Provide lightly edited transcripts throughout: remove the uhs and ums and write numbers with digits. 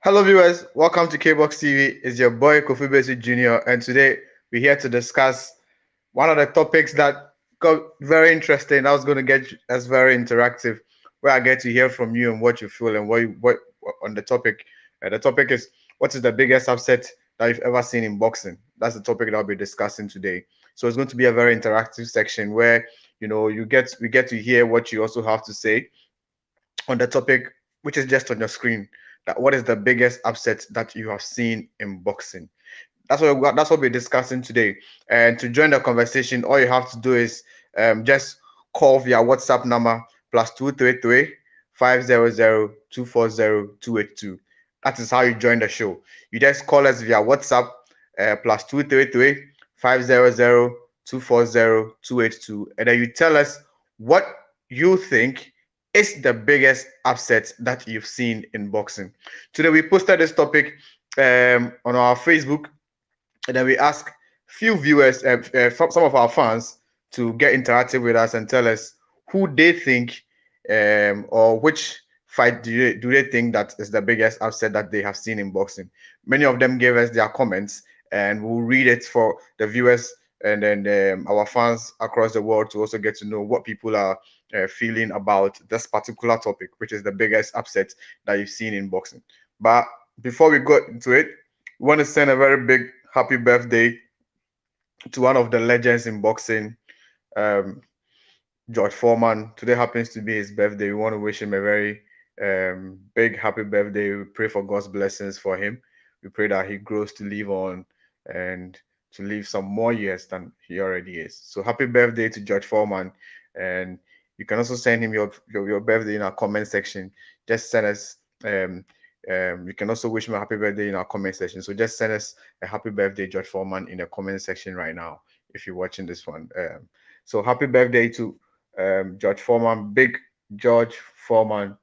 Hello, viewers. Welcome to KBOXtv. It's your boy Kofi Baisie Jnr. And today we're here to discuss one of the topics that got very interesting. That was going to get us very interactive, where I get to hear from you and what you feel and what on the topic. The topic is, what is the biggest upset that you've ever seen in boxing? That's the topic that I'll be discussing today. So it's going to be a very interactive section where we get to hear what you also have to say on the topic, which is just on your screen. That what is the biggest upset that you have seen in boxing? That's what we're discussing today. And to join the conversation, all you have to do is just call via WhatsApp number +233 500 240 282. That is how you join the show. You just call us via WhatsApp +233 500 240 282, and then you tell us what you think is the biggest upset that you've seen in boxing. Today we posted this topic on our Facebook, and then we ask few viewers, some of our fans, to get interactive with us and tell us who they think or which fight do they think that is the biggest upset that they have seen in boxing. Many of them gave us their comments, and we'll read it for the viewers and then our fans across the world to also get to know what people are feeling about this particular topic, which is the biggest upset that you've seen in boxing. But before we go into it, we want to send a very big happy birthday to one of the legends in boxing, um, George Foreman. Today happens to be his birthday. We want to wish him a very big happy birthday. We pray for God's blessings for him. We pray that he grows to live on and to live some more years than he already is. So happy birthday to George Foreman. And you can also send him your birthday in our comment section. Just send us you can also wish me a happy birthday in our comment section. So just send us a happy birthday, George Foreman, in the comment section right now if you're watching this one. So happy birthday to George Foreman, big George Foreman.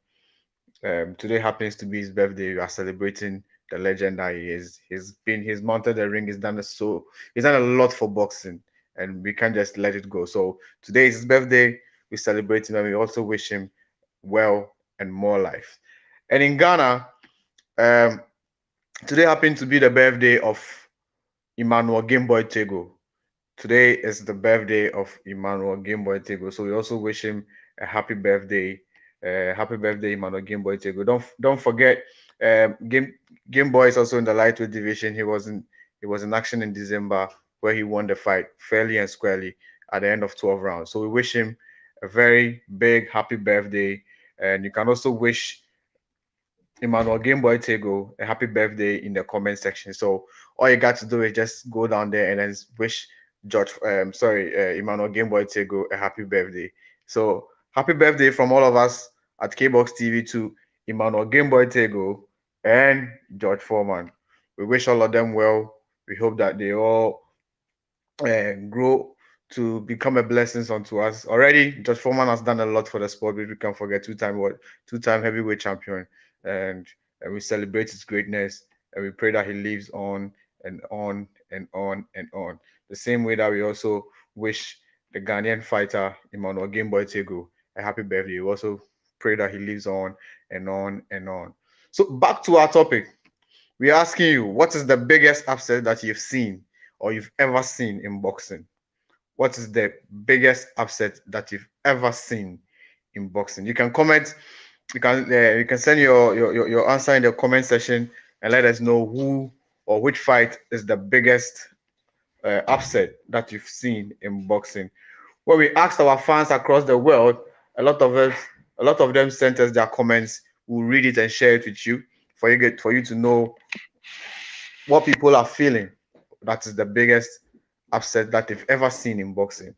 Today happens to be his birthday. We are celebrating the legend that he is. He's mounted the ring. He's done a lot for boxing, and we can't just let it go. So today is his birthday. We celebrate him, and we also wish him well and more life. And in Ghana, um, today happened to be the birthday of Emmanuel Gameboy Tego. Today is the birthday of Emmanuel Gameboy Tego, so we also wish him a happy birthday. Happy birthday, Emmanuel Gameboy Tego. Don't forget, Game Boy is also in the lightweight division. He was in action in December where he won the fight fairly and squarely at the end of 12 rounds. So we wish him a very big happy birthday, and you can also wish Emmanuel Gameboy Tego a happy birthday in the comment section. So all you got to do is just go down there and then wish Emmanuel Gameboy Tego a happy birthday. So happy birthday from all of us at KBOXtv to Emmanuel Gameboy Tego and George Foreman. We wish all of them well. We hope that they all grow to become a blessing unto us. Already, George Foreman has done a lot for the sport, but we can't forget two-time heavyweight champion, and, and we celebrate his greatness, and we pray that he lives on and on and on and on. The same way that we also wish the Ghanaian fighter Emmanuel Gameboy Tego a happy birthday. We also pray that he lives on and on and on. So back to our topic. We're asking you, what is the biggest upset that you've seen or you've ever seen in boxing? What is the biggest upset that you've ever seen in boxing? You can comment. You can send your answer in the comment section and let us know who or which fight is the biggest upset that you've seen in boxing. When we asked our fans across the world, a lot of them sent us their comments. We'll read it and share it with you for you to know what people are feeling. That is the biggest upset that they've ever seen in boxing.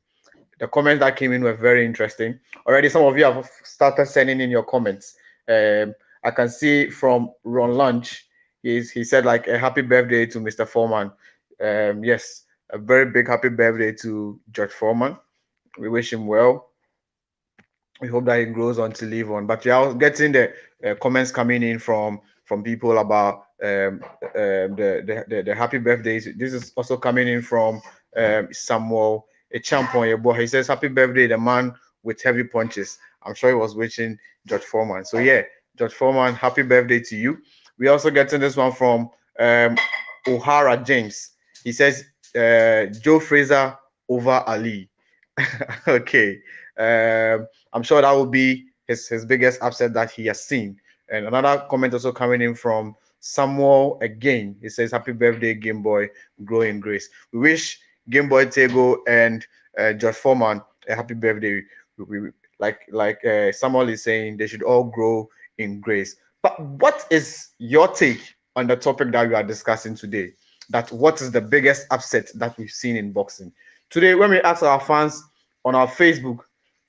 The comments that came in were very interesting. Already, some of you have started sending in your comments. I can see from Ron Lunch, he said like a happy birthday to Mr. Foreman. Yes, a very big happy birthday to George Foreman. We wish him well. We hope that he grows on to live on. But we are getting the comments coming in from people about the happy birthdays. This is also coming in from Samuel Echampon. He says, "Happy birthday, the man with heavy punches." I'm sure he was wishing George Foreman. So yeah, George Foreman, happy birthday to you. We also getting this one from O'Hara James. He says Joe Frazier over Ali. Okay, I'm sure that will be his biggest upset that he has seen. And another comment also coming in from Samuel again. He says, "Happy birthday, Game Boy, grow in grace." We wish Game Boy Tego and George Foreman a happy birthday. Like Samuel is saying, they should all grow in grace. But what is your take on the topic that we are discussing today? That what is the biggest upset that we've seen in boxing? Today, when we ask our fans on our Facebook,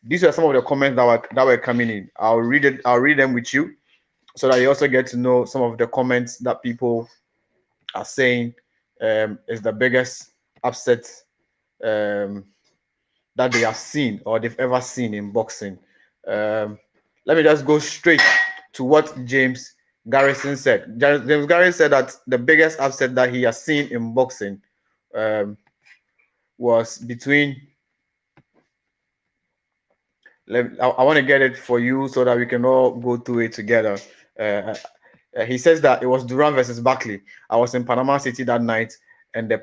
these are some of the comments that were coming in. I'll read it. I'll read them with you, so that you also get to know some of the comments that people are saying is the biggest upset um, that they have seen or they've ever seen in boxing. Um, Let me just go straight to what James Garrison said. James Garrison said that the biggest upset that he has seen in boxing um, was between. I want to get it for you so that we can all go through it together. Uh, he says that it was Duran versus Barkley. I was in Panama City that night, and the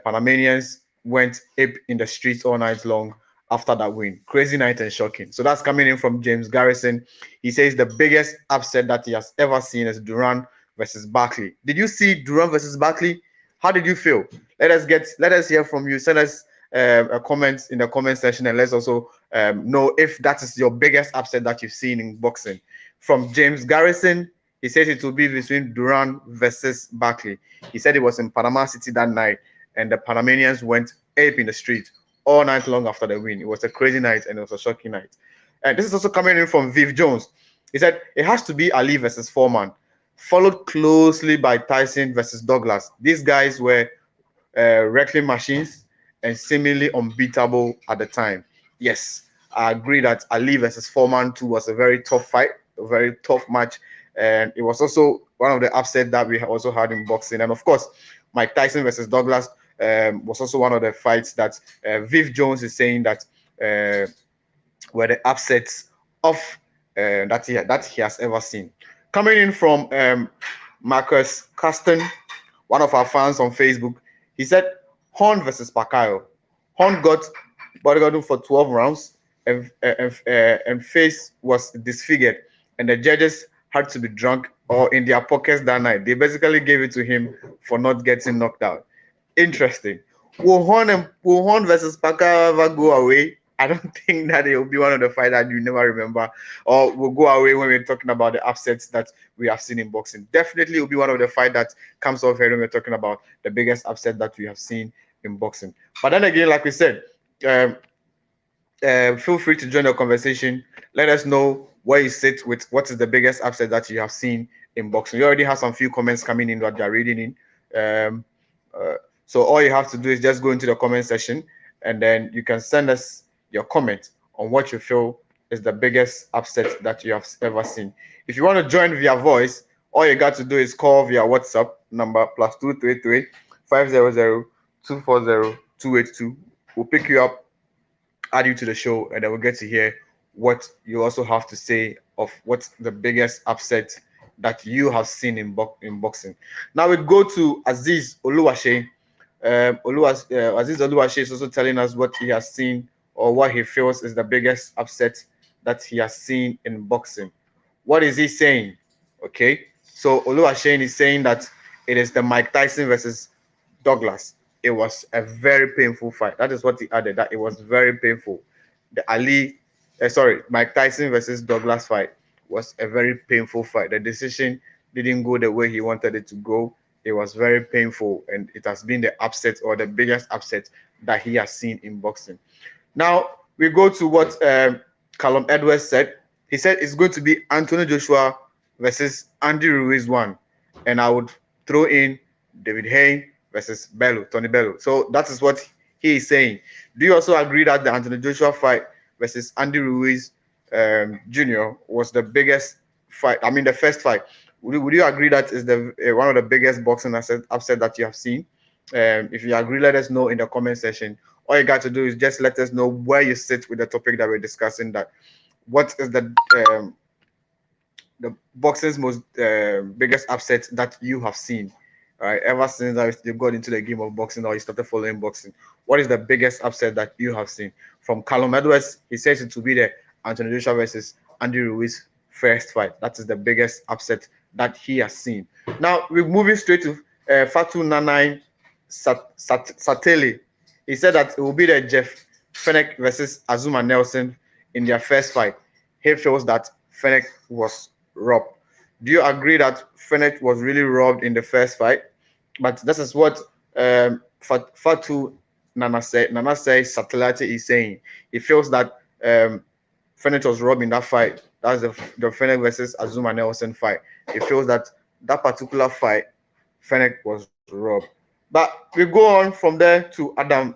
Panamanians went ape in the streets all night long after that win. Crazy night and shocking. So that's coming in from James Garrison. He says the biggest upset that he has ever seen is Duran versus Barkley. Did you see Duran versus Barkley? How did you feel? Let us hear from you. Send us a comment in the comment section, and let's also know if that is your biggest upset that you've seen in boxing. From James Garrison, he says it will be between Duran versus Barkley. He said it was in Panama City that night, and the Panamanians went ape in the street all night long after the win. It was a crazy night and it was a shocking night. And this is also coming in from Viv Jones. He said it has to be Ali versus Foreman, followed closely by Tyson versus Douglas. These guys were wrestling machines and seemingly unbeatable at the time. Yes, I agree that Ali versus Foreman 2 was a very tough fight, a very tough match. And it was also one of the upsets that we also had in boxing. And of course, Mike Tyson versus Douglas was also one of the fights that Viv Jones is saying that were the upsets of that he has ever seen. Coming in from Marcus Caston, one of our fans on Facebook, he said Horn versus Pacquiao. Horn got bodyguarded for 12 rounds and face was disfigured, and the judges had to be drunk or in their pockets that night. They basically gave it to him for not getting knocked out. Interesting. Will Horn versus Pacquiao ever go away? I don't think that it will be one of the fights that you never remember or will go away when we're talking about the upsets that we have seen in boxing. Definitely it will be one of the fights that comes off here when we're talking about the biggest upset that we have seen in boxing. But then again, like we said, feel free to join the conversation. Let us know where you sit with what is the biggest upset that you have seen in boxing. We already have some few comments coming in that they're reading in. So all you have to do is just go into the comment section, and then you can send us your comment on what you feel is the biggest upset that you have ever seen. If you want to join via voice, all you got to do is call via WhatsApp number +233 500 240 282. We'll pick you up, add you to the show, and then we'll get to hear what you also have to say of what's the biggest upset that you have seen in boxing. Now we go to Aziz Oluwase. Aziz Oluwase is also telling us what he has seen or what he feels is the biggest upset that he has seen in boxing. What is he saying? Okay, so Oluwase is saying that it is the Mike Tyson versus Douglas. It was a very painful fight. That is what he added, that it was very painful. The Mike Tyson versus Douglas fight was a very painful fight. The decision didn't go the way he wanted it to go. It was very painful, and it has been the upset or the biggest upset that he has seen in boxing. Now we go to what Callum Edwards said. He said it's going to be Anthony Joshua versus Andy Ruiz 1, and I would throw in David Haye versus Tony Bellew. So that is what he is saying. Do you also agree that the Anthony Joshua fight versus Andy Ruiz Jr. was the biggest fight? I mean, the first fight. Would you agree that is the one of the biggest boxing upset that you have seen? If you agree, let us know in the comment section. All you got to do is just let us know where you sit with the topic that we're discussing. That what is the the boxing's most biggest upset that you have seen, right? Ever since you got into the game of boxing or you started following boxing, what is the biggest upset that you have seen? From Callum Edwards, he says it to be the Anthony Joshua versus Andy Ruiz first fight. That is the biggest upset that he has seen. Now we're moving straight to Fatu Nanai Satele. He said that it will be the Jeff Fenech versus Azuma Nelson in their first fight. He feels that Fenech was robbed. Do you agree that Fenech was really robbed in the first fight? But this is what Fatu Nanase Satellite is saying. He feels that Fenech was robbed in that fight. That's the Fenech versus Azuma Nelson fight. He feels that that particular fight, Fenech was robbed. But we go on from there to Adam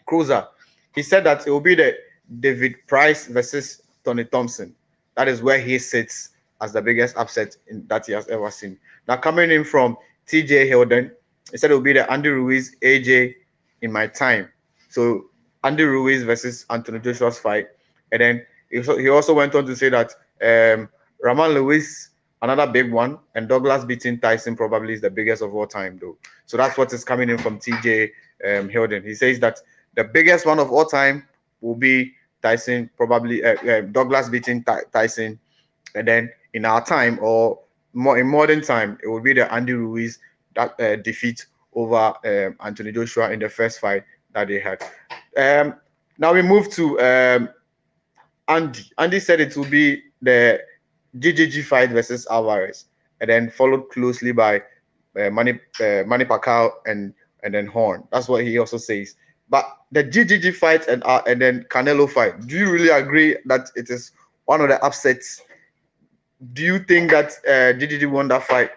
Cruiser. He said that it will be the David Price versus Tony Thompson. That is where he sits as the biggest upset that he has ever seen. Now coming in from TJ Hilden, he said it will be the Andy Ruiz AJ in my time. So Andy Ruiz versus Anthony Joshua's fight. And then he also went on to say that Raman Lewis, another big one, and Douglas beating Tyson probably is the biggest of all time, though. So that's what is coming in from TJ Hilden. He says that the biggest one of all time will be Tyson, probably Douglas beating Tyson, and then in our time or more in modern time, it will be the Andy Ruiz that defeat over Anthony Joshua in the first fight that they had. Now we move to Andy. Andy said it will be the GGG fight versus Alvarez, and then followed closely by Manny Pacquiao and then Horn. That's what he also says. But the GGG fight and then Canelo fight, do you really agree that it is one of the upsets? Do you think that GGG won that fight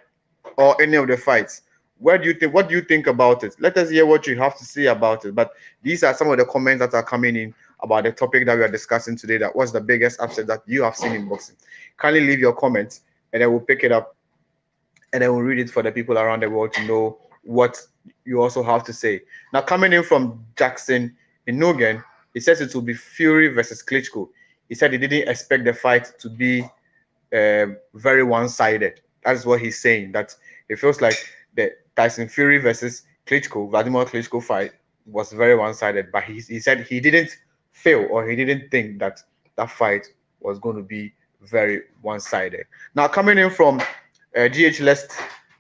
or any of the fights? What do you think about it? Let us hear what you have to say about it. But these are some of the comments that are coming in about the topic that we are discussing today. That was the biggest upset that you have seen in boxing. Kindly leave your comments and then we'll pick it up and then we'll read it for the people around the world to know what you also have to say. Now coming in from Jackson Inogen, he says it will be Fury versus Klitschko. He said he didn't expect the fight to be very one-sided. That's what he's saying. That it feels like the Tyson Fury versus Vladimir Klitschko fight was very one-sided. But he said he didn't feel or he didn't think that that fight was going to be very one-sided. Now coming in from GH Lest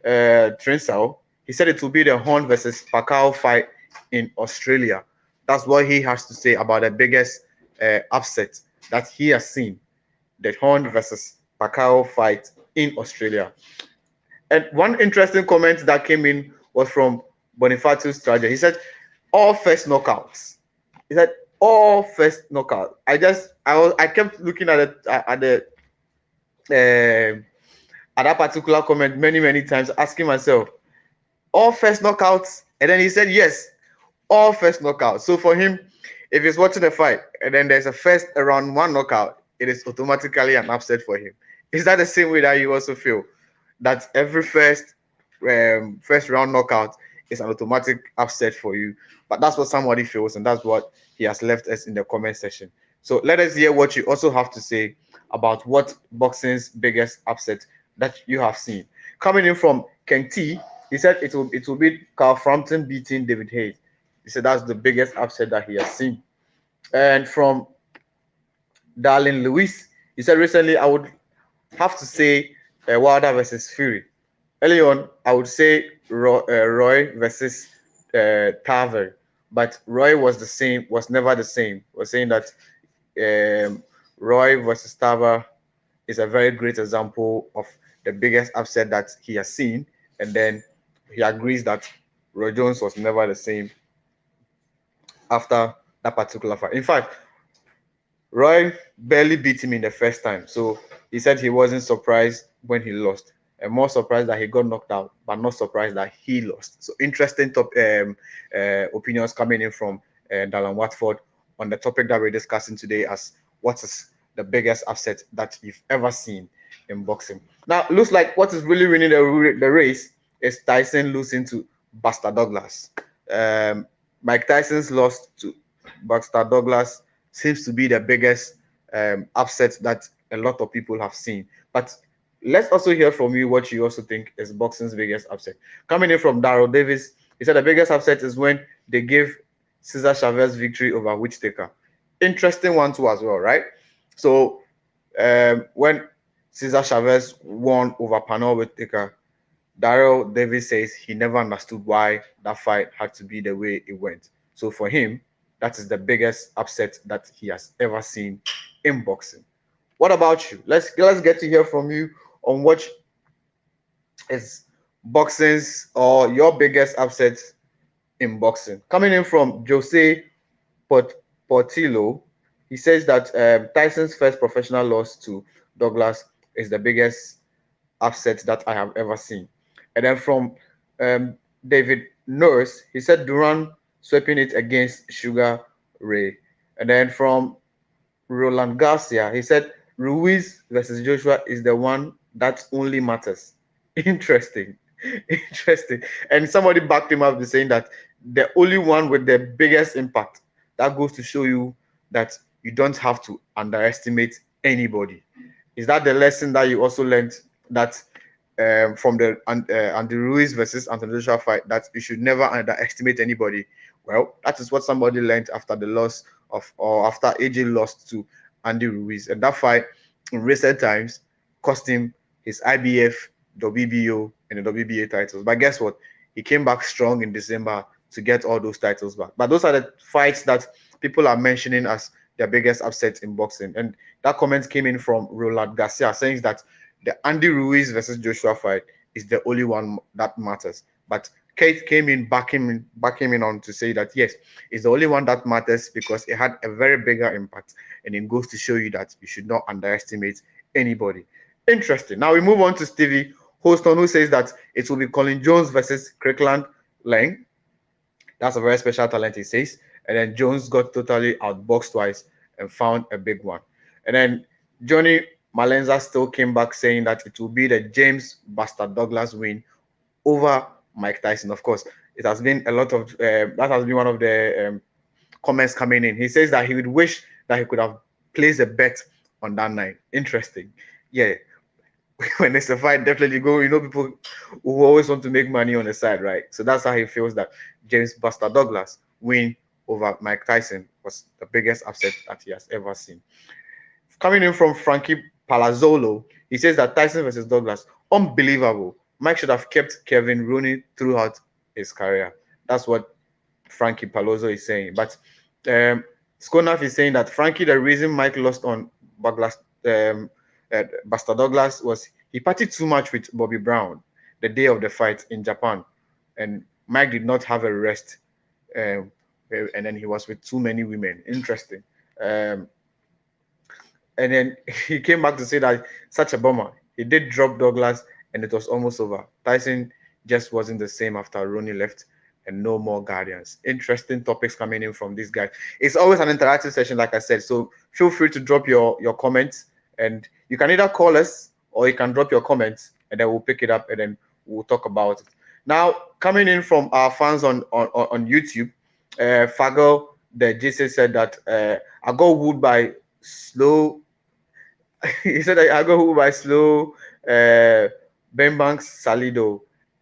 Trinsel, he said it will be the Horn versus Pacquiao fight in Australia. That's what he has to say about the biggest upset that he has seen, the Horn versus Pacquiao fight in Australia. And one interesting comment that came in was from Bonifacio Strager. He said, all first knockouts. He said, all first knockout. I kept looking at that particular comment many times, asking myself, all first knockouts? And then he said, yes, all first knockouts. So for him, if he's watching a fight and then there's a first around one knockout, it is automatically an upset for him. Is that the same way that you also feel? That every first round knockout is an automatic upset for you? But that's what somebody feels, and that's what he has left us in the comment section. So let us hear what you also have to say about what boxing's biggest upset that you have seen. Coming in from Ken T, he said it will be Carl Frampton beating David Hayes. He said that's the biggest upset that he has seen. And from Darlene Lewis, he said recently I would have to say Wilder versus Fury. Early on, I would say Roy versus Tarver, but Roy was never the same. Was saying that Roy versus Tarver is a very great example of the biggest upset that he has seen, and then he agrees that Roy Jones was never the same after that particular fight. In fact, Roy barely beat him in the first time, so he said he wasn't surprised when he lost, and more surprised that he got knocked out, but not surprised that he lost. So interesting opinions coming in from Dalan Watford on the topic that we're discussing today, as what is the biggest upset that you've ever seen in boxing. Now, looks like what is really winning the race is Tyson losing to Buster Douglas. Mike Tyson's loss to Buster Douglas seems to be the biggest upset that a lot of people have seen. But Let's also hear from you what you also think is boxing's biggest upset. Coming in from Daryl Davis, he said the biggest upset is when they gave Cesar Chavez victory over Whittaker. Interesting one too as well, right? So when Cesar Chavez won over Panel Whittaker, Daryl Davis says he never understood why that fight had to be the way it went. So for him, that is the biggest upset that he has ever seen in boxing. What about you? Let's get to hear from you on what is boxing's or your biggest upset in boxing. Coming in from Jose Portillo, he says that Tyson's first professional loss to Douglas is the biggest upset that I have ever seen. And then from um, David Nurse, he said Duran sweeping it against Sugar Ray. And then from Roland Garcia, he said Ruiz versus Joshua is the one that only matters. Interesting. Interesting. And somebody backed him up by saying that the only one with the biggest impact. That goes to show you that you don't have to underestimate anybody. Is that the lesson that you also learned that from the Andy Ruiz versus Anthony Joshua fight, that you should never underestimate anybody? Well, that is what somebody learned after the loss of, or after AJ lost to Andy Ruiz, and that fight in recent times cost him his IBF, WBO, and the WBA titles. But guess what? He came back strong in December to get all those titles back. But those are the fights that people are mentioning as their biggest upsets in boxing. And that comment came in from Roland Garcia saying that the Andy Ruiz versus Joshua fight is the only one that matters. But Kate came in, back him in on to say that yes, it's the only one that matters because it had a very bigger impact. And it goes to show you that you should not underestimate anybody. Interesting. Now we move on to Stevie Holston, who says that it will be Colin Jones versus Kirkland Lang. That's a very special talent, he says. And then Jones got totally outboxed twice and found a big one. And then Johnny Malenza still came back saying that it will be the James Bastard Douglas win over Mike Tyson. Of course, it has been a lot of that has been one of the comments coming in. He says that he would wish that he could have placed a bet on that night. Interesting. Yeah. When it's a fight, definitely go. You know, people who always want to make money on the side, right? So that's how he feels that James Buster Douglas win over Mike Tyson was the biggest upset that he has ever seen. Coming in from Frankie Palazzolo, he says that Tyson versus Douglas, unbelievable. Mike should have kept Kevin Rooney throughout his career. That's what Frankie Palazzo is saying. But Skonaf is saying that Frankie, the reason Mike lost on Douglas, Buster Douglas was he partied too much with Bobby Brown the day of the fight in Japan, and Mike did not have a rest, and then he was with too many women. Interesting. And then he came back to say that such a bummer. He did drop Douglas, and it was almost over. Tyson just wasn't the same after Ronnie left, and no more Guardians. Interesting topics coming in from these guys. It's always an interactive session, like I said. So feel free to drop your comments, and you can either call us or you can drop your comments, and then we'll pick it up and then we'll talk about it. Now, coming in from our fans on YouTube, Fagel the JC said that I got wooed by slow. He said that I got wooed by slow Benbanks Salido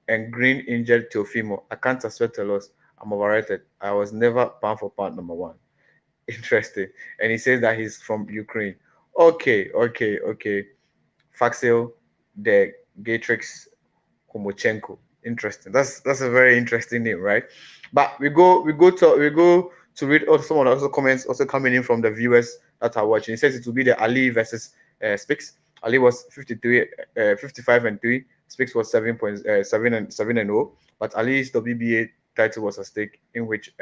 and green injured Teofimo. I can't sweat a loss. I'm overrated. I was never pound for pound number one. Interesting. And he says that he's from Ukraine. Okay. Faxil the Gatrix Homochenko. Interesting. That's a very interesting name, right? But we go to read some of the also comments also coming in from the viewers that are watching. He says it will be the Ali versus Spix. Ali was 55 and 3. Spix was 7 and 0. But Ali's WBA title was at stake, in which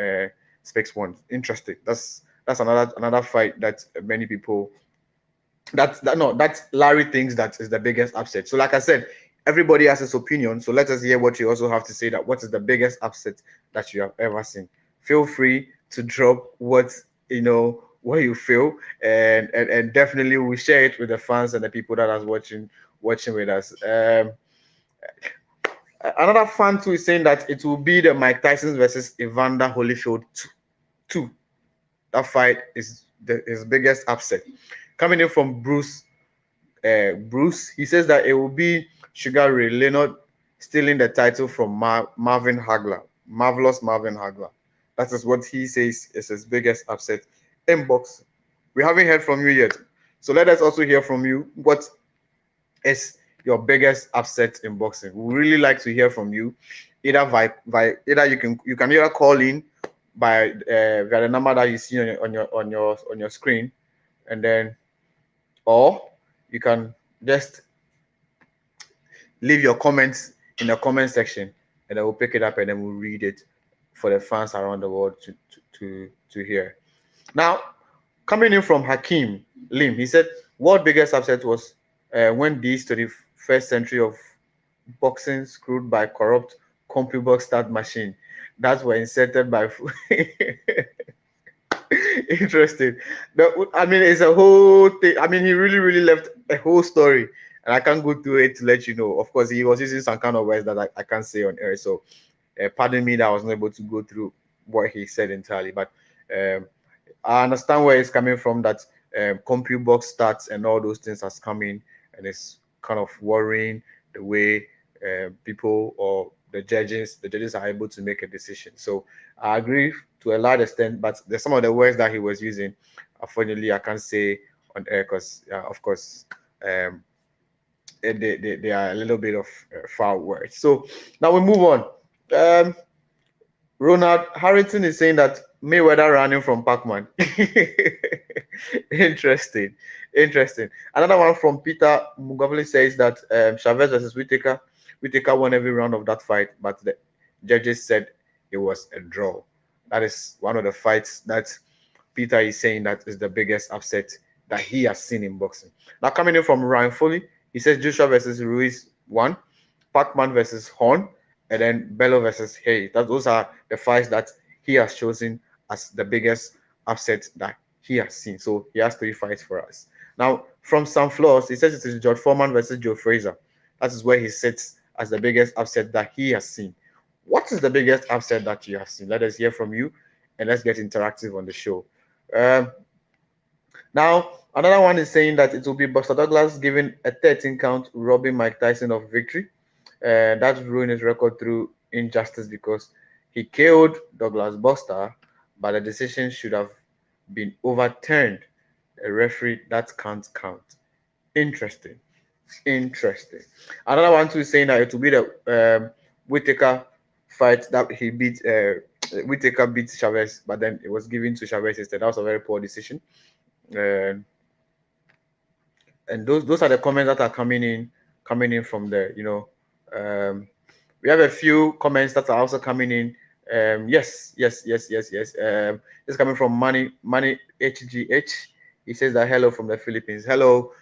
Spix won. Interesting. That's another fight that many people that's Larry thinks that is the biggest upset. So like I said, everybody has his opinion. So let us hear what you also have to say, that what is the biggest upset that you have ever seen. Feel free to drop what you feel, and definitely we'll share it with the fans and the people that are watching with us. Another fan too is saying that it will be the Mike Tyson versus Evander Holyfield 2. That fight is his biggest upset. Coming in from Bruce Bruce. He says that it will be Sugar Ray Leonard stealing the title from Marvin Hagler, marvelous Marvin Hagler. That is what he says is his biggest upset in boxing. We haven't heard from you yet, so let us also hear from you. What is your biggest upset in boxing? We really like to hear from you. Either either you can either call in by via the number that you see on your screen, and then or you can just leave your comments in the comment section, and then we'll pick it up and then we'll read it for the fans around the world to hear. Now, coming in from Hakeem Lim, he said, "World biggest upset was when these 21st century of boxing screwed by corrupt CompuBox start machine that were inserted by." Interesting. I mean, it's a whole thing. I mean, he really left a whole story, and I can't go through it to let you know. Of course, he was using some kind of words that I can't say on air. So, pardon me that I was not able to go through what he said entirely. But I understand where it's coming from. That CompuBox stats and all those things has come in, and it's kind of worrying the way people or the judges are able to make a decision. So I agree to a large extent, but there's some of the words that he was using, unfortunately I can't say on air because of course they are a little bit of foul words. So now we move on. Ronald Harrington is saying that Mayweather running from Pac-Man. Interesting. Another one from Peter Mugavli says that Chavez versus Whittaker won every round of that fight, but the judges said it was a draw. That is one of the fights that Peter is saying that is the biggest upset that he has seen in boxing. Now coming in from Ryan Foley, he says Joshua versus Ruiz won, Pac-Man versus Horn, and then Bello versus Hayes. Those are the fights that he has chosen as the biggest upset that he has seen. So he has 3 fights for us. Now, from Sam Floors, he says it is George Foreman versus Joe Frazier. That is where he sits as the biggest upset that he has seen. What is the biggest upset that you have seen? Let us hear from you, and let's get interactive on the show. Now, another one is saying that it will be Buster Douglas giving a 13 count robbing Mike Tyson of victory. That's ruined his record through injustice because he killed Douglas Buster, but the decision should have been overturned. A referee that can't count. Interesting. Another one too is saying that it will be the Whittaker fight that he beat. Whittaker beat Chavez, but then it was given to Chavez instead. That was a very poor decision. And those are the comments that are coming in from there. We have a few comments that are also coming in. Yes. It's coming from Money HGH. He says that hello from the Philippines. Hello,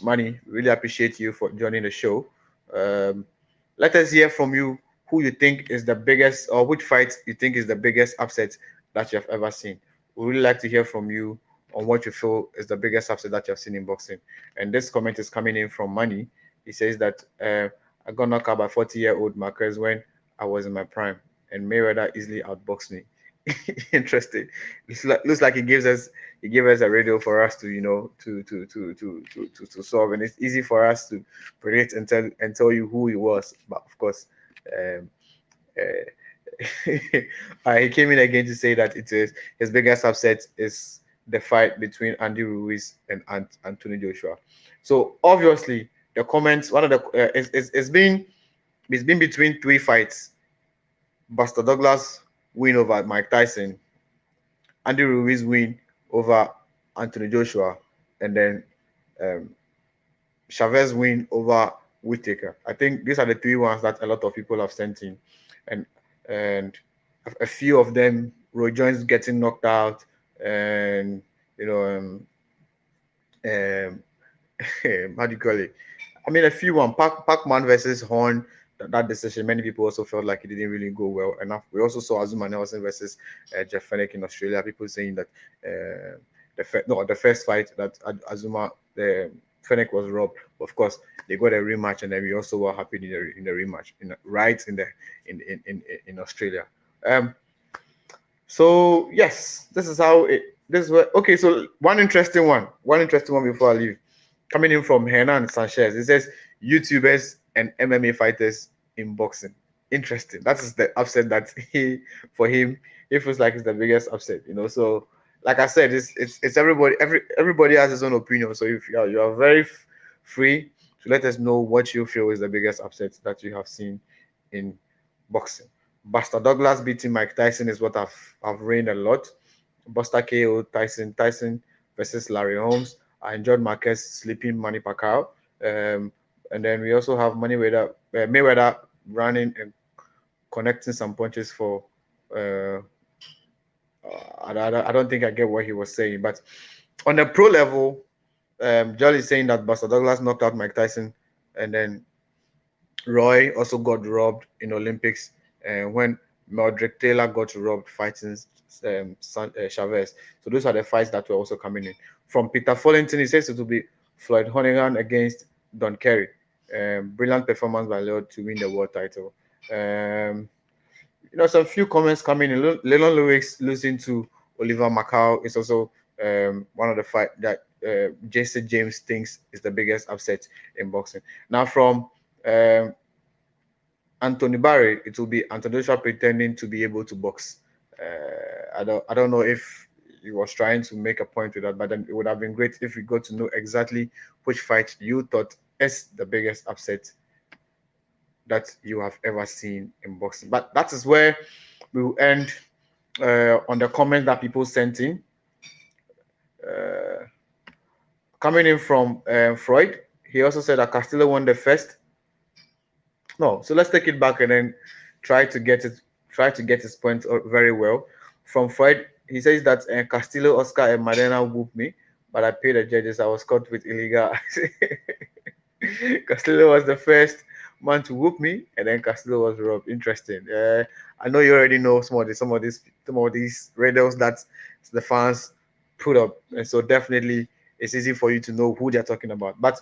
Money. Really appreciate you for joining the show. Let us hear from you who you think is the biggest, or which fight you think is the biggest upset that you have ever seen. We really like to hear from you on what you feel is the biggest upset that you have seen in boxing. And this comment is coming in from Money. He says that I got knocked out by 40-year-old Marquez when I was in my prime, and Mayweather easily outboxed me. Interesting. Looks like he gave us a radio for us to to solve, and it's easy for us to predict and tell you who he was. But of course, he came in again to say that it is his biggest upset is the fight between Andy Ruiz and Anthony Joshua. So obviously, the comments, one of the it's been between 3 fights: Buster Douglas win over Mike Tyson, Andy Ruiz win over Anthony Joshua, and then Chavez win over Whittaker. I think these are the 3 ones that a lot of people have sent in, and a few of them, Roy Jones getting knocked out, and how do you call it? I mean, a few one. Pac-Man versus Horn. That decision, many people also felt like it didn't really go well enough. We also saw Azuma Nelson versus Jeff Fenech in Australia. People saying that the first fight that Azuma Fenech was robbed. Of course, they got a rematch, and then we also were happy in the rematch in Australia. So yes, this is how it. This is what. Okay, so one interesting one before I leave. Coming in from Hernan Sanchez, it says YouTubers and MMA fighters in boxing. Interesting. That is the upset that for him, he feels like it's the biggest upset. So like I said, it's everybody. Everybody has his own opinion. So if you are very free to let us know what you feel is the biggest upset that you have seen in boxing. Buster Douglas beating Mike Tyson is what I've reigned a lot. Buster KO Tyson versus Larry Holmes. I enjoyed Marquez sleeping Manny Pacquiao. Um, and then we also have Mayweather running and connecting some punches for. Uh, I don't think I get what he was saying, but on the pro level, Jolly is saying that Buster Douglas knocked out Mike Tyson, and then Roy also got robbed in Olympics when Mildred Taylor got robbed fighting Chavez. So those are the fights that were also coming in. From Peter Follington, he says it will be Floyd Honeygan against Don Kerry. Brilliant performance by Leo to win the world title. Some few comments coming in. Leon Lewis losing to Oliver Macau is also one of the fight that Jason James thinks is the biggest upset in boxing. Now from um, Anthony Barry, it will be Anthony Joshua pretending to be able to box. I don't know if he was trying to make a point with that, but then it would have been great if we got to know exactly which fight you thought is the biggest upset that you have ever seen in boxing. But that is where we will end on the comments that people sent in. Uh, Coming in from Freud, he also said that Castillo won the first. No, so let's take it back and then try to get it, try to get his point very well. From Freud, he says that Castillo, Oscar, and Madena whooped me, but I paid the judges. I was caught with illegal. Castillo was the first man to whoop me, and then Castillo was robbed. Interesting. I know you already know some of these riddles that the fans put up, and so definitely it's easy for you to know who they're talking about. But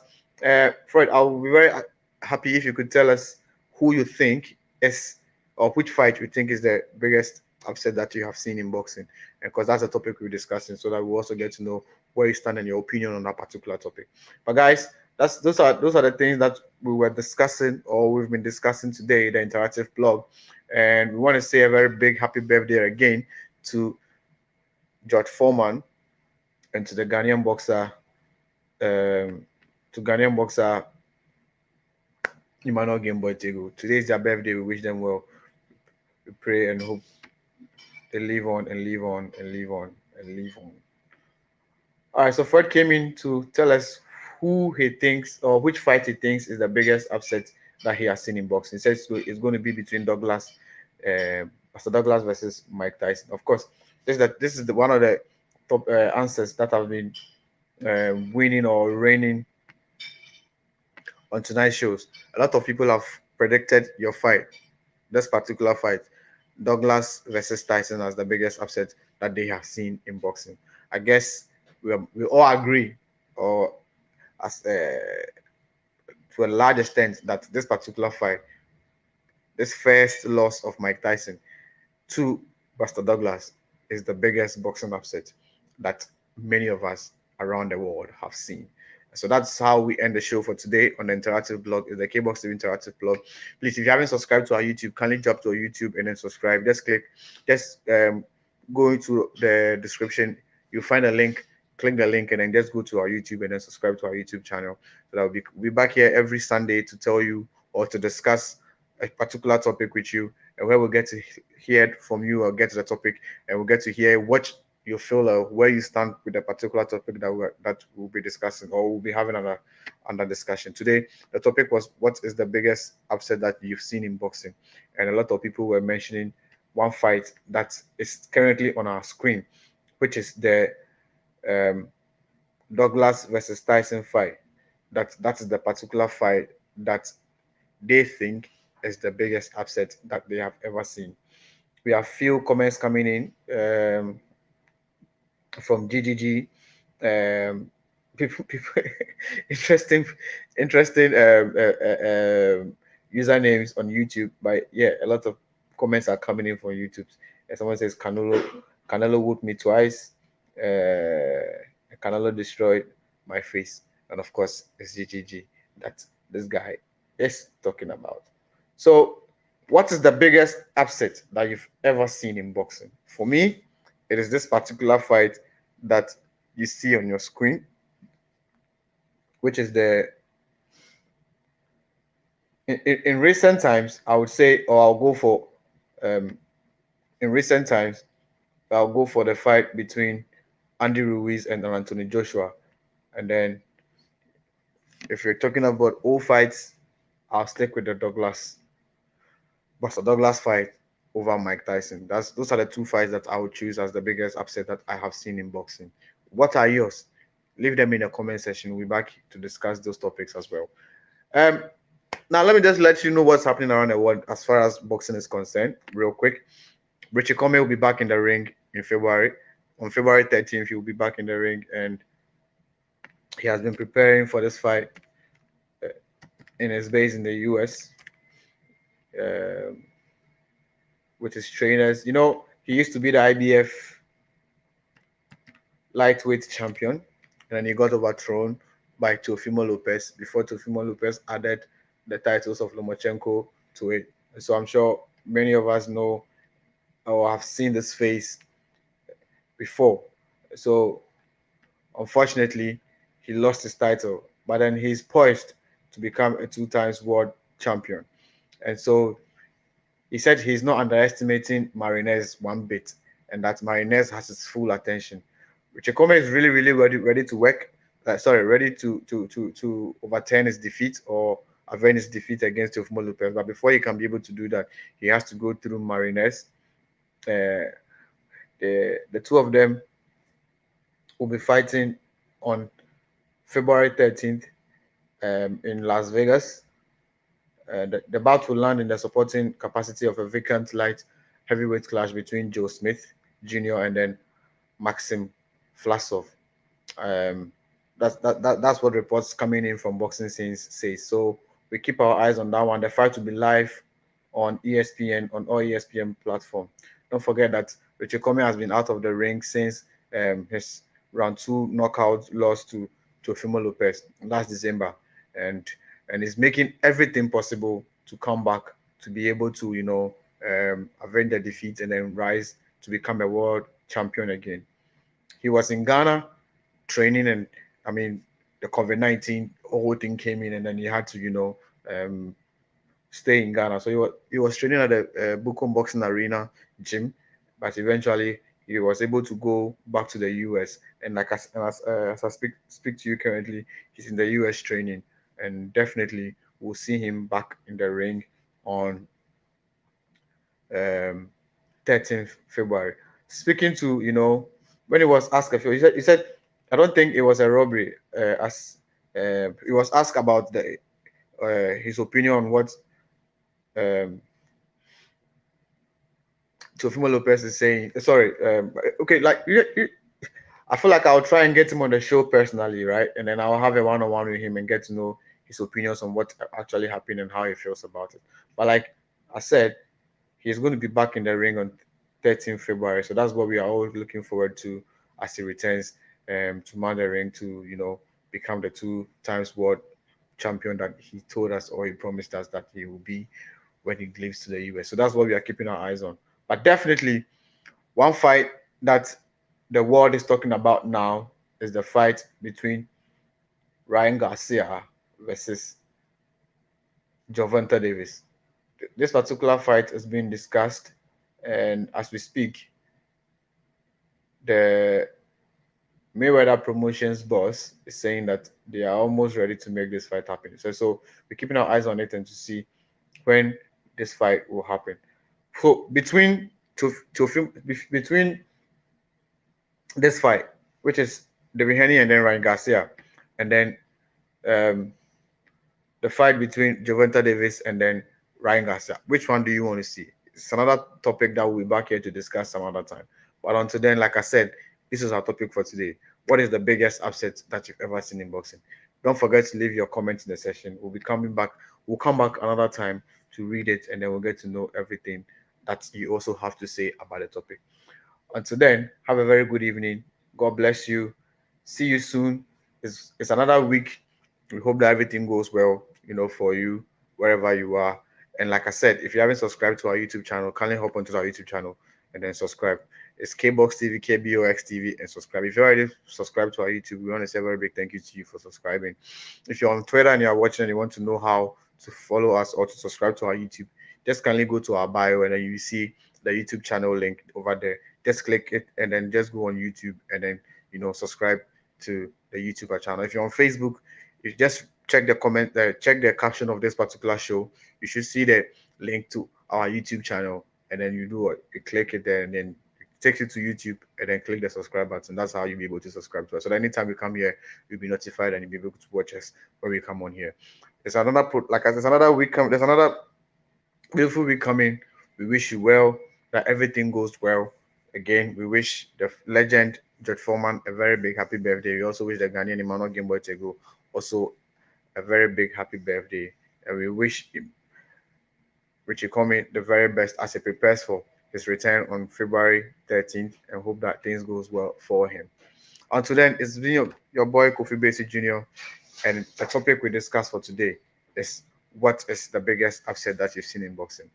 Freud, I'll be very happy if you could tell us who you think is or which fight you think is the biggest upset that you have seen in boxing, because that's a topic we're discussing, so that we also get to know where you stand and your opinion on that particular topic. But guys, those are the things that we were discussing or we've been discussing today, the interactive blog, and we want to say a very big happy birthday again to George Foreman and to the Ghanaian boxer, to Ghanaian boxer Emmanuel Gameboy Tego. Today is their birthday. We wish them well. We pray and hope they live on and live on and live on and live on. All right, so Fred came in to tell us who he thinks or which fight he thinks is the biggest upset that he has seen in boxing. He says it's going to be between Pastor Douglas versus Mike Tyson. Of course, this is one of the top answers that have been winning or reigning on tonight's shows. A lot of people have predicted your fight, this particular fight, Douglas versus Tyson, as the biggest upset that they have seen in boxing. I guess we all agree, or as to a large extent, that this particular fight, this first loss of Mike Tyson to Buster Douglas, is the biggest boxing upset that many of us around the world have seen. So that's how we end the show for today on the interactive blog. Is the KBOXtv interactive blog. Please, if you haven't subscribed to our YouTube, kindly jump to our YouTube and then subscribe. Just go into the description. You'll find a link. Click the link and then just go to our YouTube and then subscribe to our YouTube channel. So that we'll be back here every Sunday to tell you or to discuss a particular topic with you, and where we'll get to hear from you or get to the topic, and we'll get to hear what you feel where you stand with the particular topic that we'll be discussing or we'll be having under discussion. Today, the topic was what is the biggest upset that you've seen in boxing, and a lot of people were mentioning one fight that is currently on our screen, which is the Douglas versus Tyson fight. That is the particular fight that they think is the biggest upset that they have ever seen. We have few comments coming in from GGG. People interesting usernames on YouTube. But yeah, a lot of comments are coming in from YouTube. And someone says Canelo whooped me twice. Canelo destroyed my face. and of course it's GGG that this guy is talking about. So, what is the biggest upset that you've ever seen in boxing? For me, it is this particular fight that you see on your screen, which is the in recent times, I would say, or I'll go for um, in recent times, I'll go for the fight between Andy Ruiz and Anthony Joshua. And then if you're talking about all fights, I'll stick with the Buster Douglas fight over Mike Tyson. Those are the two fights that I would choose as the biggest upset that I have seen in boxing. What are yours? Leave them in the comment section. We'll be back to discuss those topics as well. Um, Now let me just let you know what's happening around the world as far as boxing is concerned, real quick. Richie Comey will be back in the ring in February. On February 13th, he will be back in the ring, and he has been preparing for this fight uh, in his base in the US um with his trainers. You know, he used to be the IBF lightweight champion, and then he got overthrown by Teofimo Lopez before Teofimo Lopez added the titles of Lomachenko to it. So I'm sure many of us know or have seen this face before. So unfortunately, he lost his title, but then he's poised to become a two times world champion. And so he said he's not underestimating Marinez one bit, and that Marinez has his full attention. Richard Coleman is really, really ready to work. Ready to overturn his defeat or avenge his defeat against Teofimo Lopez. But before he can be able to do that, he has to go through Marinez. Uh, the two of them will be fighting on February 13th in Las Vegas. The bout will land in the supporting capacity of a vacant light heavyweight clash between Joe Smith Jr. and then Maxim Vlasov. Um, that's what reports coming in from Boxing Scenes say. So we keep our eyes on that one. The fight will be live on ESPN on all ESPN platform. Don't forget that Richard Comey has been out of the ring since his round two knockout loss to Teofimo Lopez last December, and he's making everything possible to come back to be able to avenge the defeat and then rise to become a world champion again. He was in Ghana training, and I mean the COVID-19 whole thing came in, and then he had to stay in Ghana. So he was training at the Bukom Boxing Arena gym, but eventually he was able to go back to the US. And like as I speak to you currently, he's in the US training, and definitely we'll see him back in the ring on um, 13th February. Speaking to when he was asked a few, he said I don't think it was a robbery. As he was asked about the his opinion on what um, Teofimo Lopez is saying. Sorry, okay, like I feel like I'll try and get him on the show personally, right? And then I'll have a one-on-one with him and get to know his opinions on what actually happened and how he feels about it. But like I said, he's going to be back in the ring on 13th February. So that's what we are all looking forward to as he returns to mount the ring to, become the two times world champion that he told us or he promised us that he will be when he leaves to the US. So that's what we are keeping our eyes on. But definitely, one fight that the world is talking about now is the fight between Ryan Garcia versus Gervonta Davis. This particular fight is being discussed, and as we speak, the Mayweather Promotions boss is saying that they are almost ready to make this fight happen. So we're keeping our eyes on it and to see when this fight will happen. So between this fight, which is David Haney and then Ryan Garcia, and then um, the fight between Gervonta Davis and then Ryan Garcia. Which one do you want to see? It's another topic that we'll be back here to discuss some other time. But until then, like I said, this is our topic for today. What is the biggest upset that you've ever seen in boxing? Don't forget to leave your comments in the session. We'll be coming back. We'll come back another time to read it, and then we'll get to know everything that you also have to say about the topic. Until then, have a very good evening. God bless you. See you soon. it's another week. We hope that everything goes well, for you wherever you are. And like I said, if you haven't subscribed to our YouTube channel, kindly hop onto our YouTube channel and then subscribe. It's KBOXtv, KBOXtv, and subscribe. If you already subscribed to our YouTube, we want to say a very big thank you to you for subscribing. If you're on Twitter and you're watching and you want to know how to follow us or to subscribe to our YouTube, just kindly go to our bio and then you see the YouTube channel link over there. Just click it and then just go on YouTube and then subscribe to the YouTube channel. If you're on Facebook, you just check the comment there, check the caption of this particular show. You should see the link to our YouTube channel, and then you click it there, and then it takes you to YouTube, and then click the subscribe button. That's how you'll be able to subscribe to us. So that anytime we come here, you'll be notified and you'll be able to watch us when we come on here. There's another there's another week there's another beautiful week coming. We wish you well, that everything goes well. Again, we wish the legend George Foreman a very big happy birthday. We also wish the Ghanaian Emmanuel Gameboy Tego also a very big happy birthday. And we wish Richie Comey the very best as he prepares for his return on February 13th, and hope that things goes well for him. Until then, it's been your boy Kofi Baisie Jnr. And the topic we discussed for today is what is the biggest upset that you've seen in boxing.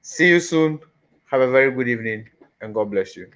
See you soon. Have a very good evening, and God bless you.